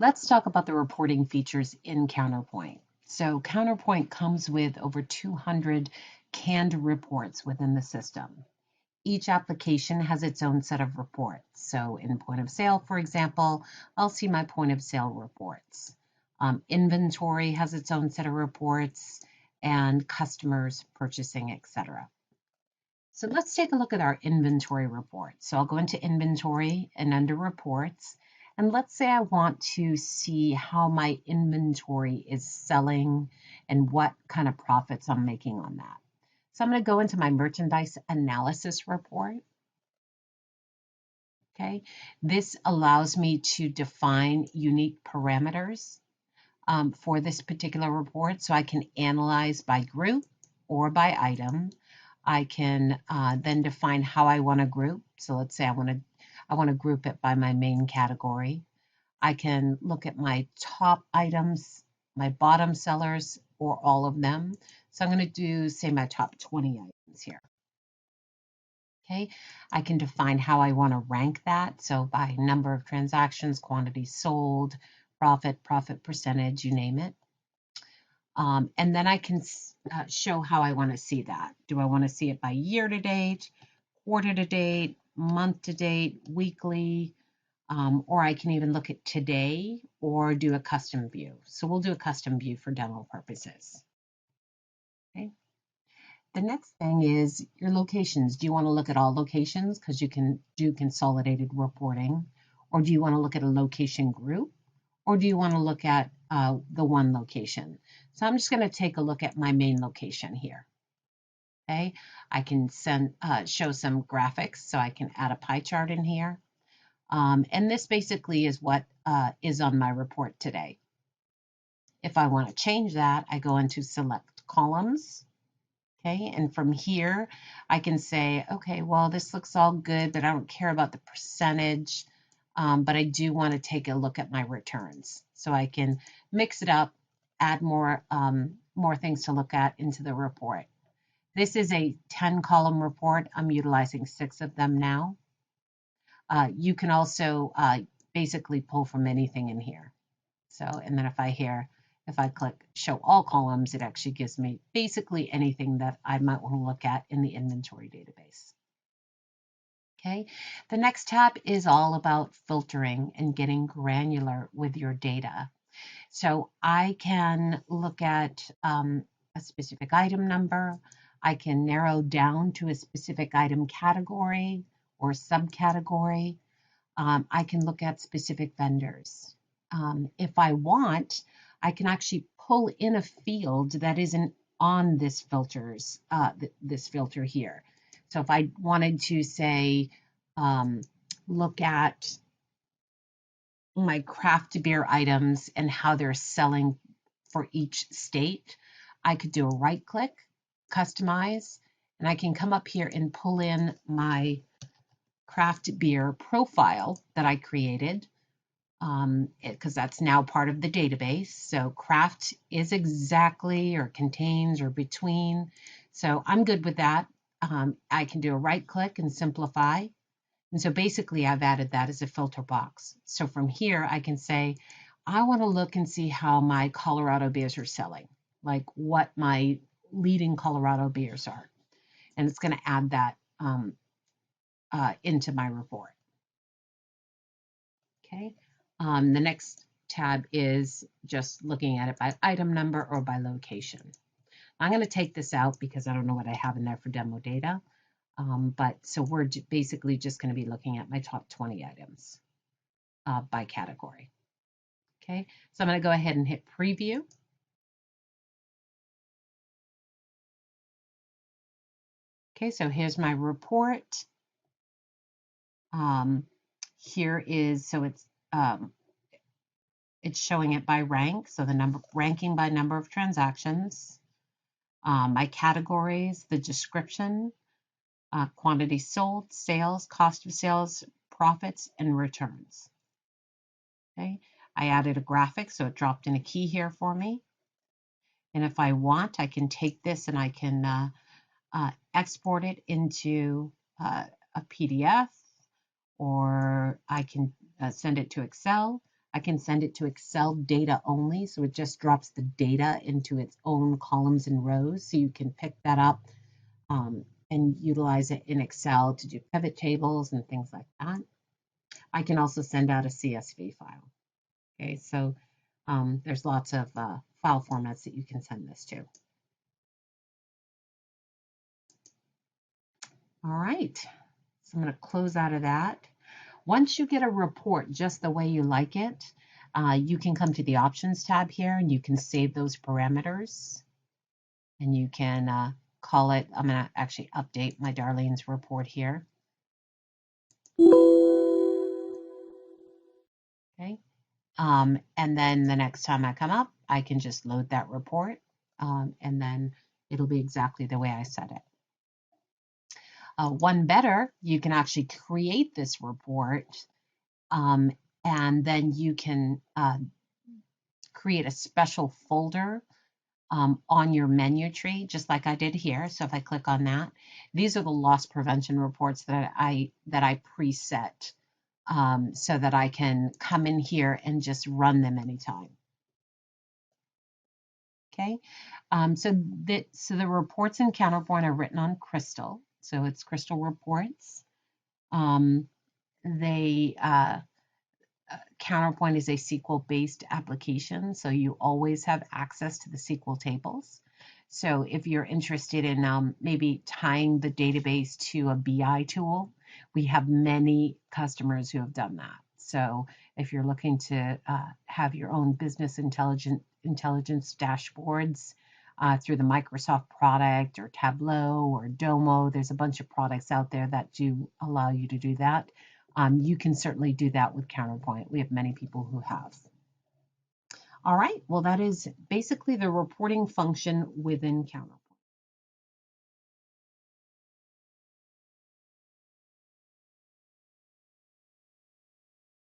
Let's talk about the reporting features in Counterpoint. So Counterpoint comes with over 200 canned reports within the system. Each application has its own set of reports. So in point of sale, for example, I'll see my point of sale reports. Inventory has its own set of reports, and customers purchasing, etc. So let's take a look at our inventory report. So I'll go into inventory and under reports, and let's say I want to see how my inventory is selling and what kind of profits I'm making on that. So I'm going to go into my merchandise analysis report. Okay, this allows me to define unique parameters for this particular report, so I can analyze by group or by item. I can then define how I want to group. So let's say I want to group it by my main category. I can look at my top items, my bottom sellers, or all of them. So I'm going to do, say, my top 20 items here. Okay, I can define how I want to rank that. So by number of transactions, quantity sold, profit percentage, you name it. And then I can show how I want to see that. Do I want to see it by year to date, quarter to date, month to date, weekly, or I can even look at today or do a custom view. So we'll do a custom view for demo purposes. Okay. The next thing is your locations. Do you want to look at all locations because you can do consolidated reporting, or do you want to look at a location group, or do you want to look at the one location? So I'm just going to take a look at my main location here. Okay, I can show some graphics, so I can add a pie chart in here. And this basically is what is on my report today. If I want to change that, I go into select columns. Okay, and from here, I can say, okay, well, this looks all good, but I don't care about the percentage, but I do want to take a look at my returns. So I can mix it up, add more things to look at into the report. This is a 10-column report. I'm utilizing 6 of them now. You can also basically pull from anything in here. So, and then if I click show all columns, it actually gives me basically anything that I might want to look at in the inventory database. Okay, the next tab is all about filtering and getting granular with your data. So I can look at a specific item number. I can narrow down to a specific item category or subcategory. I can look at specific vendors. If I want, I can actually pull in a field that isn't on this filter here. So if I wanted to say, look at my craft beer items and how they're selling for each state, I could do a right click, customize, and I can come up here and pull in my craft beer profile that I created, because that's now part of the database. So craft is exactly or contains or between. So I'm good with that. I can do a right click and simplify. And so basically I've added that as a filter box. So from here I can say, I want to look and see how my Colorado beers are selling, like what my leading Colorado beers are. And it's going to add that into my report. Okay. The next tab is just looking at it by item number or by location. I'm going to take this out because I don't know what I have in there for demo data. But so we're basically just going to be looking at my top 20 items by category. Okay, so I'm going to go ahead and hit preview. Okay, so here's my report. Here is, so it's showing it by rank, so the ranking by number of transactions, my categories, the description, quantity sold, sales, cost of sales, profits, and returns. Okay, I added a graphic, so it dropped in a key here for me. And if I want, I can take this and I can export it into a PDF, or I can send it to Excel. I can send it to Excel data only, so it just drops the data into its own columns and rows, so you can pick that up and utilize it in Excel to do pivot tables and things like that. I can also send out a CSV file. Okay, so there's lots of file formats that you can send this to. All right, so I'm going to close out of that. Once you get a report just the way you like it, you can come to the Options tab here and you can save those parameters. And you can call it, I'm going to actually update my Darlene's report here. Okay. And then the next time I come up, I can just load that report and then it'll be exactly the way I set it. One better, you can actually create this report and then you can create a special folder on your menu tree, just like I did here. So if I click on that, these are the loss prevention reports that I preset so that I can come in here and just run them anytime. Okay, so the reports in Counterpoint are written on Crystal, so it's Crystal reports. Counterpoint is a SQL-based application, so you always have access to the SQL tables. So if you're interested in maybe tying the database to a BI tool, we have many customers who have done that. So if you're looking to have your own business intelligence dashboards through the Microsoft product or Tableau or Domo, there's a bunch of products out there that do allow you to do that. You can certainly do that with Counterpoint. We have many people who have. All right, well, that is basically the reporting function within Counterpoint.